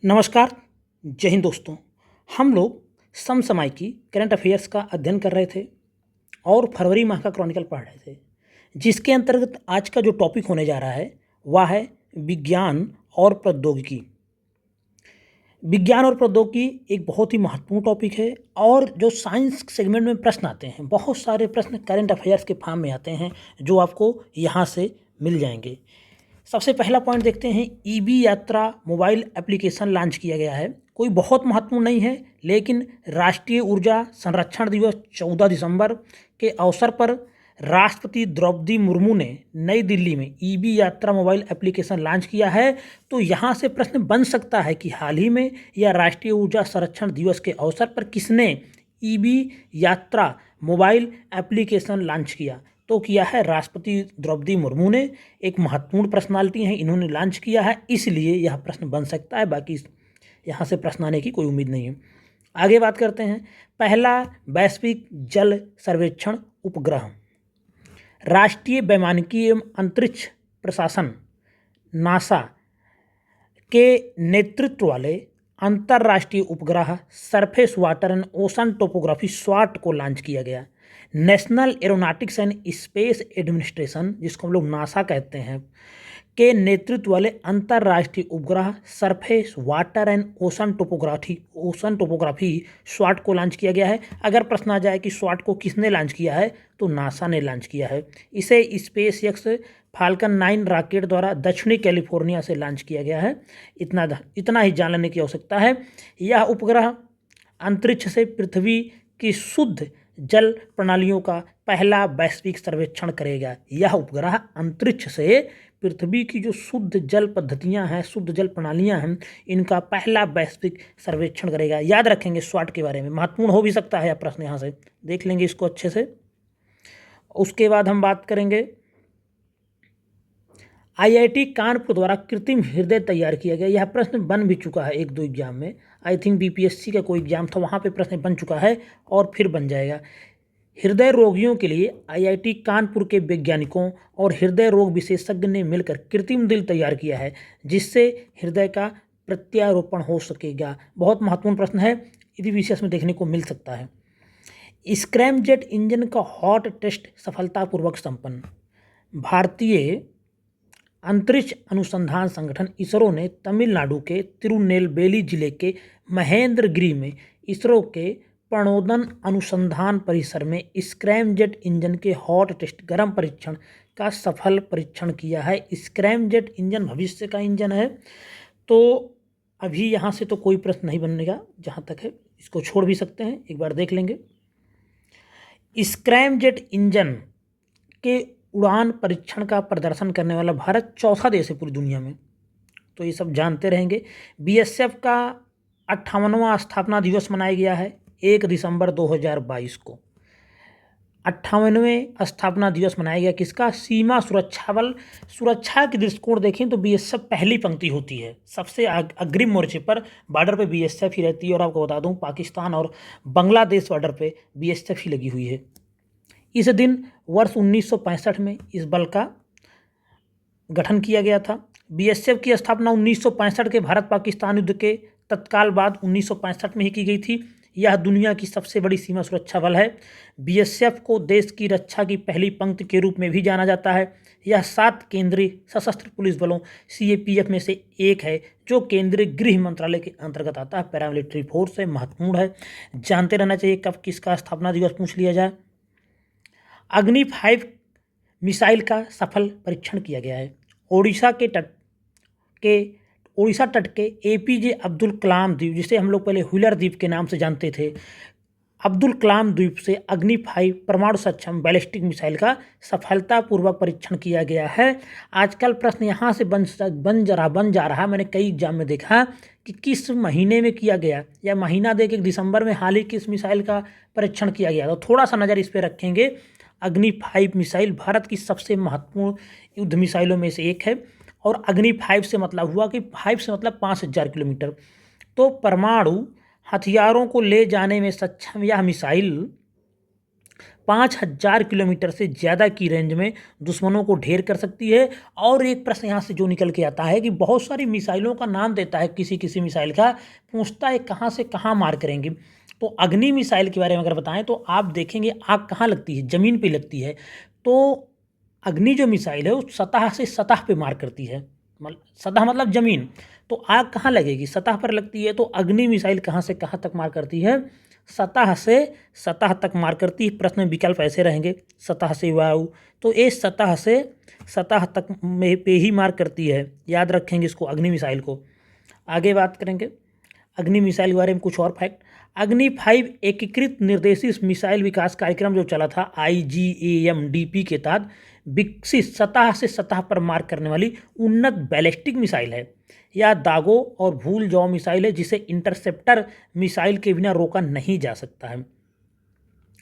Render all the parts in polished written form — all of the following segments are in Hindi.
नमस्कार, जय हिंद दोस्तों। हम लोग समसामयिकी करंट अफेयर्स का अध्ययन कर रहे थे और फरवरी माह का क्रॉनिकल पढ़ रहे थे, जिसके अंतर्गत आज का जो टॉपिक होने जा रहा है वह है विज्ञान और प्रौद्योगिकी। विज्ञान और प्रौद्योगिकी एक बहुत ही महत्वपूर्ण टॉपिक है और जो साइंस सेगमेंट में प्रश्न आते हैं, बहुत सारे प्रश्न करंट अफेयर्स के फॉर्म में आते हैं जो आपको यहाँ से मिल जाएंगे। सबसे पहला पॉइंट देखते हैं, ईबी यात्रा मोबाइल एप्लीकेशन लॉन्च किया गया है। कोई बहुत महत्वपूर्ण नहीं है, लेकिन राष्ट्रीय ऊर्जा संरक्षण दिवस 14 दिसंबर के अवसर पर राष्ट्रपति द्रौपदी मुर्मू ने नई दिल्ली में ईबी यात्रा मोबाइल एप्लीकेशन लॉन्च किया है। तो यहाँ से प्रश्न बन सकता है कि हाल ही में या राष्ट्रीय ऊर्जा संरक्षण दिवस के अवसर पर किसने ईबी यात्रा मोबाइल एप्लीकेशन लॉन्च किया? तो किया है राष्ट्रपति द्रौपदी मुर्मू ने। एक महत्वपूर्ण पर्सनालिटी है, इन्होंने लॉन्च किया है, इसलिए यह प्रश्न बन सकता है। बाकी यहाँ से प्रश्न आने की कोई उम्मीद नहीं है। आगे बात करते हैं, पहला वैश्विक जल सर्वेक्षण उपग्रह। राष्ट्रीय वैमानिकी एवं अंतरिक्ष प्रशासन नासा के नेतृत्व वाले अंतर्राष्ट्रीय उपग्रह surface water and ocean topography स्वाट को लॉन्च किया गया। National Aeronautics and Space Administration, जिसको हम लोग नासा कहते हैं, के नेतृत्व वाले अंतर्राष्ट्रीय उपग्रह surface water and ocean topography स्वाट को लॉन्च किया गया है। अगर प्रश्न आ जाए कि स्वाट को किसने लॉन्च किया है, तो नासा ने लॉन्च किया है। इसे स्पेस एक्स फाल्कन 9 रॉकेट द्वारा दक्षिणी कैलिफोर्निया से लॉन्च किया गया है। इतना ही जान लेने की आवश्यकता है। यह उपग्रह अंतरिक्ष से पृथ्वी की शुद्ध जल प्रणालियों का पहला वैश्विक सर्वेक्षण करेगा। यह उपग्रह अंतरिक्ष से पृथ्वी की जो शुद्ध जल पद्धतियां हैं, शुद्ध जल प्रणालियां हैं, इनका पहला वैश्विक सर्वेक्षण करेगा। याद रखेंगे स्वाट के बारे में, महत्वपूर्ण हो भी सकता है। यह प्रश्न यहाँ से देख लेंगे इसको अच्छे से। उसके बाद हम बात करेंगे, आईआईटी कानपुर द्वारा कृत्रिम हृदय तैयार किया गया। यह प्रश्न बन भी चुका है एक दो एग्जाम में। आई थिंक बीपीएससी का कोई एग्जाम था, वहाँ पे प्रश्न बन चुका है और फिर बन जाएगा। हृदय रोगियों के लिए आईआईटी कानपुर के वैज्ञानिकों और हृदय रोग विशेषज्ञ ने मिलकर कृत्रिम दिल तैयार किया है, जिससे हृदय का प्रत्यारोपण हो सकेगा। बहुत महत्वपूर्ण प्रश्न है, यदि विशेष में देखने को मिल सकता है। स्क्रैमजेट इंजन का हॉट टेस्ट सफलतापूर्वक संपन्न। भारतीय अंतरिक्ष अनुसंधान संगठन इसरो ने तमिलनाडु के तिरुनेलवेली जिले के महेंद्रगिरी में इसरो के प्रणोदन अनुसंधान परिसर में स्क्रैमजेट इंजन के हॉट टेस्ट गर्म परीक्षण का सफल परीक्षण किया है। स्क्रैमजेट इंजन भविष्य का इंजन है, तो अभी यहाँ से तो कोई प्रश्न नहीं बनेगा जहाँ तक है, इसको छोड़ भी सकते हैं, एक बार देख लेंगे। स्क्रैमजेट इंजन के उड़ान परीक्षण का प्रदर्शन करने वाला भारत चौथा देश है पूरी दुनिया में, तो ये सब जानते रहेंगे। बीएसएफ का 58वां स्थापना दिवस मनाया गया है 1 दिसंबर 2022 को। 58वें स्थापना दिवस मनाया गया किसका? सीमा सुरक्षा बल। सुरक्षा के दृष्टिकोण देखें तो बीएसएफ पहली पंक्ति होती है, सबसे अग्रिम मोर्चे पर बॉर्डर पे बीएसएफ ही रहती है। और आपको बता दूं, पाकिस्तान और बांग्लादेश बॉर्डर पे बीएसएफ ही लगी हुई है। इस दिन वर्ष 1965 में इस बल का गठन किया गया था। बीएसएफ की स्थापना 1965 के भारत पाकिस्तान युद्ध के तत्काल बाद 1965 में ही की गई थी। यह दुनिया की सबसे बड़ी सीमा सुरक्षा बल है। बीएसएफ को देश की रक्षा की पहली पंक्ति के रूप में भी जाना जाता है। यह 7 केंद्रीय सशस्त्र पुलिस बलों सीएपीएफ में से एक है, जो केंद्रीय गृह मंत्रालय के अंतर्गत आता है। पैरामिलिट्री फोर्स है, महत्वपूर्ण है, जानते रहना चाहिए कब किसका स्थापना दिवस पूछ लिया जाए। अग्नि 5 मिसाइल का सफल परीक्षण किया गया है। ओडिशा तट के एपीजे अब्दुल कलाम द्वीप, जिसे हम लोग पहले व्हीलर द्वीप के नाम से जानते थे, अब्दुल कलाम द्वीप से अग्नि 5 परमाणु सक्षम बैलिस्टिक मिसाइल का सफलतापूर्वक परीक्षण किया गया है। आजकल प्रश्न यहाँ से बन जा रहा। मैंने कई एग्जाम में देखा कि किस महीने में किया गया, या महीना दे के दिसंबर में हाल ही किस मिसाइल का परीक्षण किया गया, तो थोड़ा सा नज़र इस पर रखेंगे। अग्नि 5 मिसाइल भारत की सबसे महत्वपूर्ण युद्ध मिसाइलों में से एक है। और अग्नि 5 से मतलब हुआ कि 5 से मतलब 5000 किलोमीटर, तो परमाणु हथियारों को ले जाने में सक्षम यह मिसाइल 5000 किलोमीटर से ज़्यादा की रेंज में दुश्मनों को ढेर कर सकती है। और एक प्रश्न यहाँ से जो निकल के आता है कि बहुत सारी मिसाइलों का नाम देता है, किसी किसी मिसाइल का पूछता है कहाँ से कहाँ मार करेंगे। तो अग्नि मिसाइल के बारे में अगर बताएं तो आप देखेंगे आग कहाँ लगती है, ज़मीन पे लगती है। तो अग्नि जो मिसाइल है वो सतह से सतह पे मार करती है, सतह मतलब ज़मीन। तो आग कहाँ लगेगी, सतह पर लगती है। तो अग्नि मिसाइल कहाँ से कहाँ तक मार करती है, सतह से सतह तक मार करती है। प्रश्न में विकल्प ऐसे रहेंगे, सतह से वायु, तो ये सतह से सतह तक में पे ही मार करती है, याद रखेंगे इसको, अग्नि मिसाइल को। आगे बात करेंगे अग्नि मिसाइल के बारे में कुछ और फैक्ट। अग्नि 5 एकीकृत निर्देशित मिसाइल विकास कार्यक्रम जो चला था IGAMDP के तहत विकसित सतह से सतह पर मार करने वाली उन्नत बैलिस्टिक मिसाइल है। यह दागों और भूल जाओ मिसाइल है जिसे इंटरसेप्टर मिसाइल के बिना रोका नहीं जा सकता है।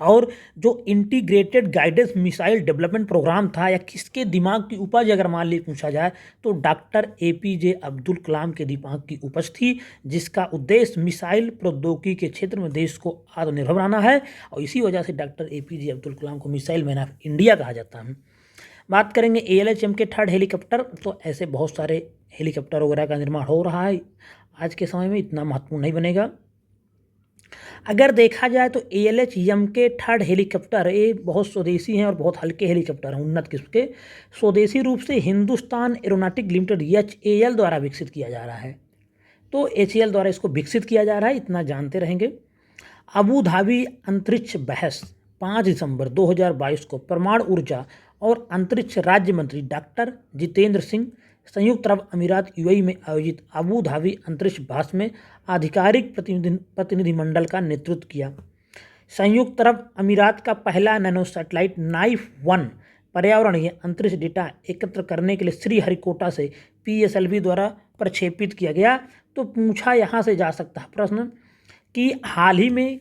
और जो integrated guidance missile development programme था, या किसके दिमाग की उपज अगर मान ली पूछा जाए तो डॉक्टर APJ अब्दुल कलाम के दिमाग की उपज थी, जिसका उद्देश्य मिसाइल प्रौद्योगिकी के क्षेत्र में देश को आत्मनिर्भर बनाना है। और इसी वजह से डॉक्टर APJ अब्दुल कलाम को मिसाइल मैन ऑफ इंडिया कहा जाता है। बात करेंगे ALHM के थर्ड हेलीकॉप्टर। तो ऐसे बहुत सारे हेलीकॉप्टर वगैरह का निर्माण हो रहा है, आज के समय में इतना महत्वपूर्ण नहीं बनेगा। अगर देखा जाए तो ALHM के थर्ड हेलीकॉप्टर ये बहुत स्वदेशी हैं और बहुत हल्के हेलीकॉप्टर हैं, उन्नत किस्म के। स्वदेशी रूप से हिंदुस्तान एरोनॉटिक लिमिटेड HAL द्वारा विकसित किया जा रहा है। तो HAL द्वारा इसको विकसित किया जा रहा है, इतना जानते रहेंगे। अबू धाबी अंतरिक्ष बहस 5 दिसंबर 2022 को परमाणु ऊर्जा और अंतरिक्ष राज्य मंत्री डॉक्टर जितेंद्र सिंह संयुक्त अरब अमीरात UAE में आयोजित अबू धाबी अंतरिक्ष बहस में आधिकारिक प्रतिनिधिमंडल का नेतृत्व किया। संयुक्त अरब अमीरात का पहला नैनो सैटेलाइट नाइफ 1 पर्यावरणीय अंतरिक्ष डेटा एकत्र करने के लिए श्रीहरिकोटा से PSLV द्वारा प्रक्षेपित किया गया। तो पूछा यहाँ से जा सकता है प्रश्न कि हाल ही में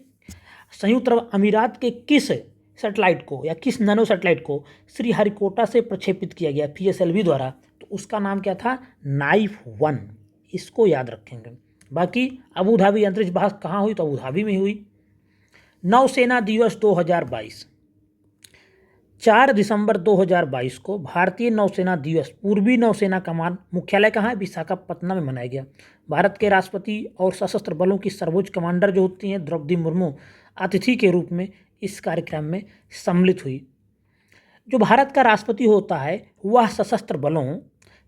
संयुक्त अरब अमीरात के किस सैटेलाइट को या किस नैनो सैटेलाइट को श्रीहरिकोटा से प्रक्षेपित किया गया PSLV द्वारा, तो उसका नाम क्या था, नाइफ 1। इसको याद रखेंगे। बाकी अबू धाबी अंतरिक्ष बहस कहाँ हुई, तो अबू धाबी में हुई। नौसेना दिवस 2022 4 दिसंबर 2022 को भारतीय नौसेना दिवस पूर्वी नौसेना कमान मुख्यालय कहाँ है, विशाखापत्तनम में मनाया गया। भारत के राष्ट्रपति और सशस्त्र बलों की सर्वोच्च कमांडर जो होती हैं द्रौपदी मुर्मू अतिथि के रूप में इस कार्यक्रम में सम्मिलित हुई। जो भारत का राष्ट्रपति होता है वह सशस्त्र बलों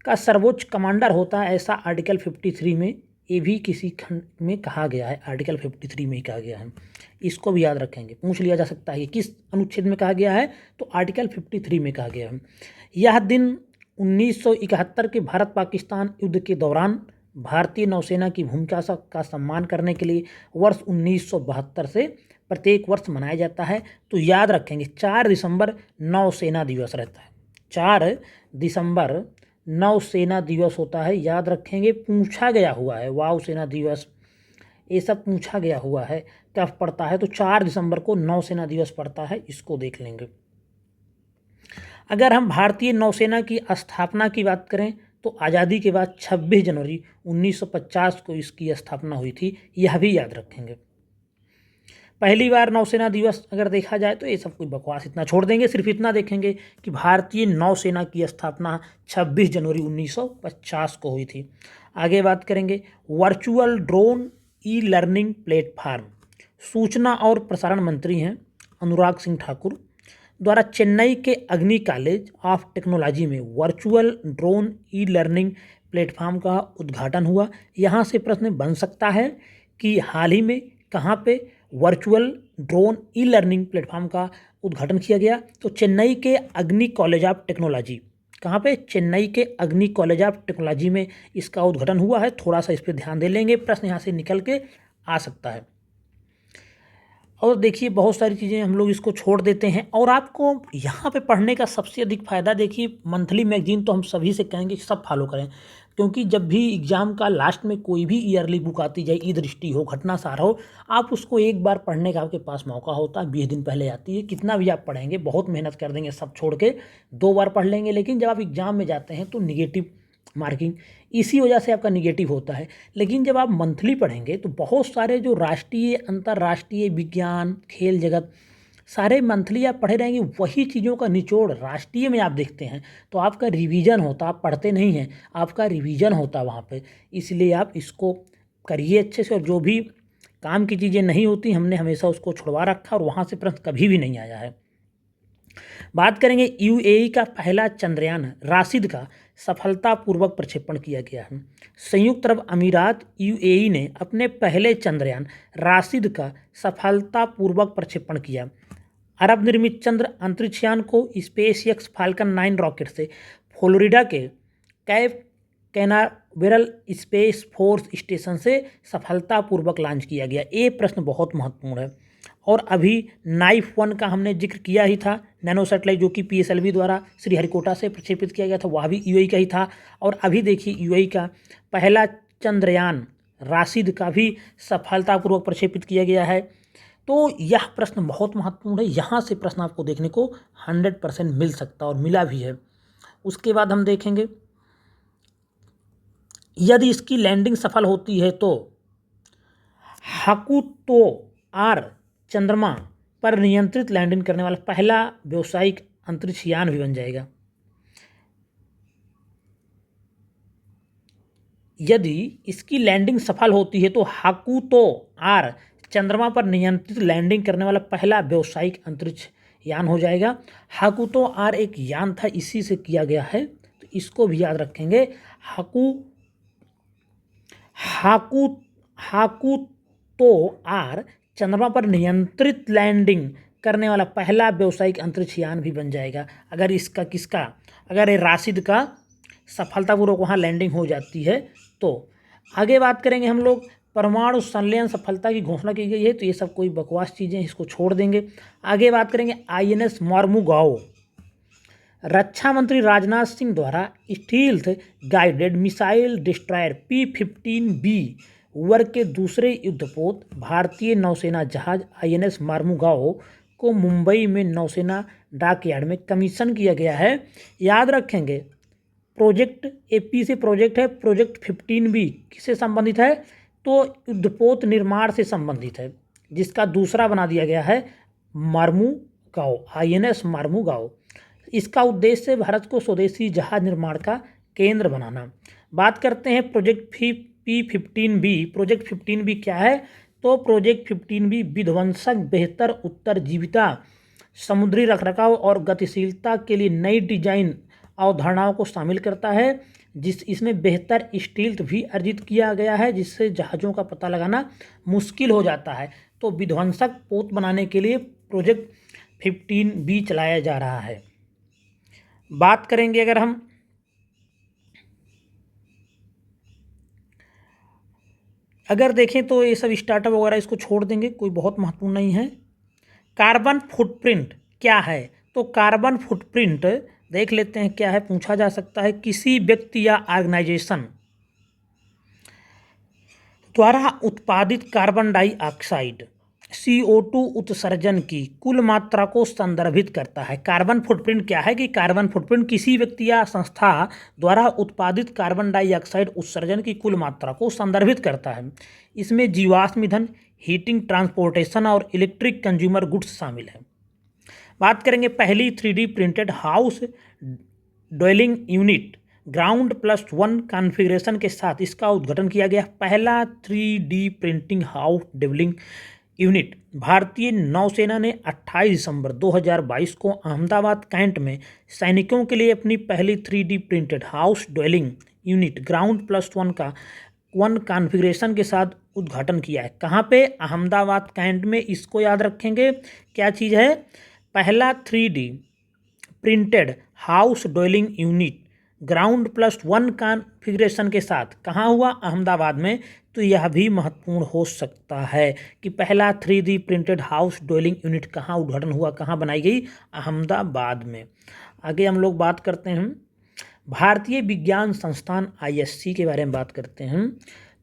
का सर्वोच्च कमांडर होता है, ऐसा आर्टिकल 53 में ये भी किसी खंड में कहा गया है, आर्टिकल 53 में ही कहा गया है। इसको भी याद रखेंगे, पूछ लिया जा सकता है कि किस अनुच्छेद में कहा गया है, तो आर्टिकल 53 में कहा गया है। यह दिन 1971 के भारत पाकिस्तान युद्ध के दौरान भारतीय नौसेना की भूमिका का सम्मान करने के लिए वर्ष 1972 से प्रत्येक वर्ष मनाया जाता है। तो याद रखेंगे 4 दिसंबर नौसेना दिवस रहता है, 4 दिसंबर नौसेना दिवस होता है, याद रखेंगे। पूछा गया हुआ है वायुसेना दिवस, ये सब पूछा गया हुआ है कब पड़ता है, तो 4 दिसंबर को नौसेना दिवस पड़ता है, इसको देख लेंगे। अगर हम भारतीय नौसेना की स्थापना की बात करें तो आज़ादी के बाद 26 जनवरी 1950 को इसकी स्थापना हुई थी, यह भी याद रखेंगे। पहली बार नौसेना दिवस अगर देखा जाए तो ये सब कोई बकवास, इतना छोड़ देंगे, सिर्फ इतना देखेंगे कि भारतीय नौसेना की स्थापना 26 जनवरी 1950 को हुई थी। आगे बात करेंगे वर्चुअल ड्रोन ई-लर्निंग प्लेटफार्म। सूचना और प्रसारण मंत्री हैं अनुराग सिंह ठाकुर द्वारा चेन्नई के अग्नि कॉलेज ऑफ टेक्नोलॉजी में वर्चुअल ड्रोन ई-लर्निंग प्लेटफार्म का उद्घाटन हुआ। यहाँ से प्रश्न बन सकता है कि हाल ही में कहाँ पे वर्चुअल ड्रोन ई-लर्निंग प्लेटफार्म का उद्घाटन किया गया, तो चेन्नई के अग्नि कॉलेज ऑफ टेक्नोलॉजी, कहाँ पे, चेन्नई के अग्नि कॉलेज ऑफ टेक्नोलॉजी में इसका उद्घाटन हुआ है। थोड़ा सा इस पर ध्यान दे लेंगे, प्रश्न यहाँ से निकल के आ सकता है। और देखिए बहुत सारी चीज़ें हम लोग इसको छोड़ देते हैं, और आपको यहाँ पे पढ़ने का सबसे अधिक फ़ायदा, देखिए मंथली मैगजीन तो हम सभी से कहेंगे कि सब फॉलो करें, क्योंकि जब भी एग्ज़ाम का लास्ट में कोई भी ईयरली बुक आती जाए, ई दृष्टि हो, घटना सार हो, आप उसको एक बार पढ़ने का आपके पास मौका होता है। 20 दिन पहले आती है, कितना भी आप पढ़ेंगे, बहुत मेहनत कर देंगे, सब छोड़ के 2 बार पढ़ लेंगे, लेकिन जब आप एग्ज़ाम में जाते हैं तो निगेटिव मार्किंग इसी वजह से आपका निगेटिव होता है। लेकिन जब आप मंथली पढ़ेंगे तो बहुत सारे जो राष्ट्रीय अंतर्राष्ट्रीय विज्ञान, खेल जगत, सारे मंथली आप पढ़े रहेंगे, वही चीज़ों का निचोड़ राष्ट्रीय में आप देखते हैं तो आपका रिवीजन होता, आप पढ़ते नहीं हैं, आपका रिवीजन होता वहाँ पे। इसलिए आप इसको करिए अच्छे से, और जो भी काम की चीज़ें नहीं होती हमने हमेशा उसको छुड़वा रखा और वहाँ से प्रश्न कभी भी नहीं आया है। बात करेंगे यूएई का पहला चंद्रयान राशिद का सफलतापूर्वक प्रक्षेपण किया गया है। संयुक्त अरब अमीरात यूएई ने अपने पहले चंद्रयान राशिद का सफलतापूर्वक प्रक्षेपण किया। अरब निर्मित चंद्र अंतरिक्षयान को स्पेसएक्स फाल्कन 9 रॉकेट से फ्लोरिडा के cap Canaveral space force station से सफलतापूर्वक लॉन्च किया गया। ये प्रश्न बहुत महत्वपूर्ण है। और अभी नाइफ 1 का हमने जिक्र किया ही था, नैनो सैटेलाइट जो कि पीएसएलवी द्वारा श्रीहरिकोटा से प्रक्षेपित किया गया था, वह भी यूएई का ही था। और अभी देखिए यूएई का पहला चंद्रयान राशिद का भी सफलतापूर्वक प्रक्षेपित किया गया है। तो यह प्रश्न बहुत महत्वपूर्ण है, यहाँ से प्रश्न आपको देखने को 100% मिल सकता और मिला भी है। उसके बाद हम देखेंगे यदि इसकी लैंडिंग सफल होती है तो हाकुतो आर चंद्रमा पर नियंत्रित लैंडिंग करने वाला पहला व्यावसायिक अंतरिक्ष यान भी बन जाएगा। यदि इसकी लैंडिंग सफल होती है तो हाकुतो आर चंद्रमा पर नियंत्रित लैंडिंग करने वाला पहला व्यावसायिक अंतरिक्ष यान हो जाएगा। हाकुतो आर एक यान था, इसी से किया गया है, तो इसको भी याद रखेंगे। हाकुतो आर चंद्रमा पर नियंत्रित लैंडिंग करने वाला पहला व्यावसायिक अंतरिक्ष यान भी बन जाएगा अगर ये राशिद का सफलतापूर्वक वहाँ लैंडिंग हो जाती है तो। आगे बात करेंगे हम लोग, परमाणु संलयन सफलता की घोषणा की गई है, तो ये सब कोई बकवास चीज़ें, इसको छोड़ देंगे। आगे बात करेंगे आईएनएस मार्मुगाओ। रक्षा मंत्री राजनाथ सिंह द्वारा stealth guided missile destroyer P-15B वर्ग के दूसरे युद्धपोत भारतीय नौसेना जहाज आईएनएस मार्मुगाओ को मुंबई में नौसेना डॉकयार्ड में कमीशन किया गया है। याद रखेंगे प्रोजेक्ट AP से प्रोजेक्ट है, प्रोजेक्ट 15B किससे संबंधित है तो युद्धपोत निर्माण से संबंधित है, जिसका दूसरा बना दिया गया है मार्मुगाओ, आईएनएस मार्मुगाओ। इसका उद्देश्य भारत को स्वदेशी जहाज निर्माण का केंद्र बनाना। बात करते हैं प्रोजेक्ट P-15B। प्रोजेक्ट 15B क्या है तो प्रोजेक्ट 15B विध्वंसक, बेहतर उत्तरजीविता, समुद्री रखरखाव और गतिशीलता के लिए नई डिजाइन अवधारणाओं को शामिल करता है। इसमें बेहतर स्टील्थ भी अर्जित किया गया है, जिससे जहाज़ों का पता लगाना मुश्किल हो जाता है। तो विध्वंसक पोत बनाने के लिए प्रोजेक्ट 15B चलाया जा रहा है। बात करेंगे अगर हम देखें तो ये सब स्टार्टअप वगैरह इसको छोड़ देंगे, कोई बहुत महत्वपूर्ण नहीं है। कार्बन फुटप्रिंट क्या है तो कार्बन फुटप्रिंट देख लेते हैं क्या है, पूछा जा सकता है। किसी व्यक्ति या ऑर्गेनाइजेशन द्वारा उत्पादित कार्बन डाइऑक्साइड CO2 उत्सर्जन की कुल मात्रा को संदर्भित करता है। कार्बन फुटप्रिंट क्या है कि कार्बन फुटप्रिंट किसी व्यक्ति या संस्था द्वारा उत्पादित कार्बन डाइऑक्साइड उत्सर्जन की कुल मात्रा को संदर्भित करता है। इसमें जीवाश्म ईंधन, हीटिंग, ट्रांसपोर्टेशन और इलेक्ट्रिक कंज्यूमर गुड्स शामिल है। बात करेंगे पहली 3D printed house dwelling unit ग्राउंड+1 कॉन्फ़िगरेशन के साथ इसका उद्घाटन किया गया। पहला 3D printing house dwelling unit भारतीय नौसेना ने 28 दिसंबर 2022 को अहमदाबाद कैंट में सैनिकों के लिए अपनी पहली 3D printed house dwelling unit ग्राउंड+1 का 1 कॉन्फ़िगरेशन के साथ उद्घाटन किया है। कहाँ पे? अहमदाबाद कैंट में। इसको याद रखेंगे, क्या चीज़ है? पहला 3D printed house dwelling unit ग्राउंड+1 कॉन्फ़िगरेशन के साथ कहाँ हुआ? अहमदाबाद में। तो यह भी महत्वपूर्ण हो सकता है कि पहला 3D printed house dwelling unit कहाँ उद्घाटन हुआ, कहाँ बनाई गई? अहमदाबाद में। आगे हम लोग बात करते हैं भारतीय विज्ञान संस्थान ISC के बारे में बात करते हैं।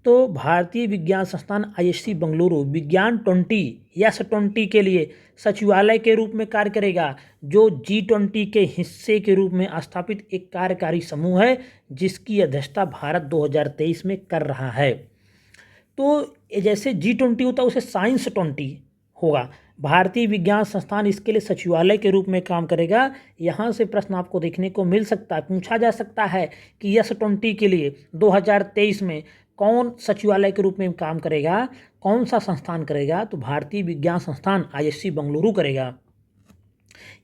तो भारतीय विज्ञान संस्थान ISC बेंगलुरु विज्ञान 20 के लिए सचिवालय के रूप में कार्य करेगा, जो G20 के हिस्से के रूप में स्थापित एक कार्यकारी समूह है, जिसकी अध्यक्षता भारत 2023 में कर रहा है। तो जैसे G20 होता है उसे साइंस 20 होगा। भारतीय विज्ञान संस्थान इसके लिए सचिवालय के रूप में काम करेगा। यहाँ से प्रश्न आपको देखने को मिल सकता है, पूछा जा सकता है कि S20 के लिए 2023 में कौन सचिवालय के रूप में काम करेगा, कौन सा संस्थान करेगा? तो भारतीय विज्ञान संस्थान ISC बेंगलुरु करेगा।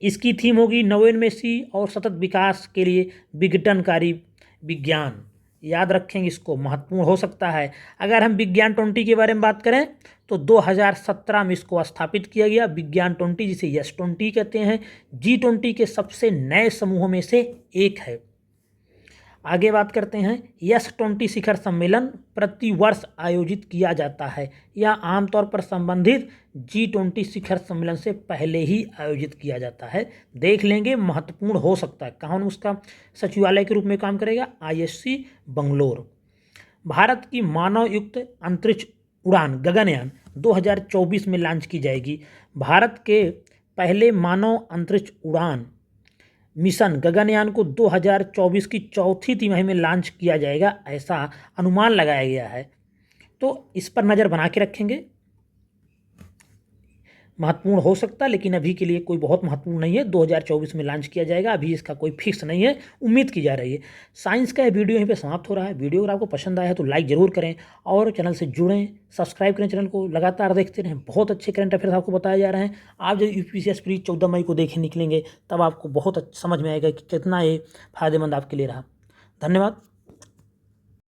इसकी थीम होगी नवोन्मेषी और सतत विकास के लिए विघटनकारी विज्ञान। याद रखेंगे, इसको महत्वपूर्ण हो सकता है। अगर हम विज्ञान 20 के बारे में बात करें तो 2017 में इसको स्थापित किया गया। विज्ञान 20 जिसे S20 कहते हैं, G20 के सबसे नए समूहों में से एक है। आगे बात करते हैं, S20 शिखर सम्मेलन प्रतिवर्ष आयोजित किया जाता है या आमतौर पर संबंधित G20 शिखर सम्मेलन से पहले ही आयोजित किया जाता है। देख लेंगे, महत्वपूर्ण हो सकता है। कौन उसका सचिवालय के रूप में काम करेगा? ISC बेंगलोर। भारत की मानव युक्त अंतरिक्ष उड़ान गगनयान 2024 में लॉन्च की जाएगी। भारत के पहले मानव अंतरिक्ष उड़ान मिशन गगनयान को 2024 की चौथी तिमाही में लॉन्च किया जाएगा, ऐसा अनुमान लगाया गया है। तो इस पर नज़र बना के रखेंगे, महत्वपूर्ण हो सकता है, लेकिन अभी के लिए कोई बहुत महत्वपूर्ण नहीं है। 2024 में लॉन्च किया जाएगा, अभी इसका कोई फिक्स नहीं है, उम्मीद की जा रही है। साइंस का यह वीडियो यहीं पे समाप्त हो रहा है। वीडियो अगर आपको पसंद आया है तो लाइक ज़रूर करें और चैनल से जुड़ें, सब्सक्राइब करें, चैनल को लगातार देखते रहें। बहुत अच्छे करंट अफेयर्स आपको बताए जा रहे हैं। आप जब UPSC प्री 14 मई को देखे निकलेंगे तब आपको बहुत समझ में आएगा कि कितना ये फायदेमंद आपके लिए रहा। धन्यवाद।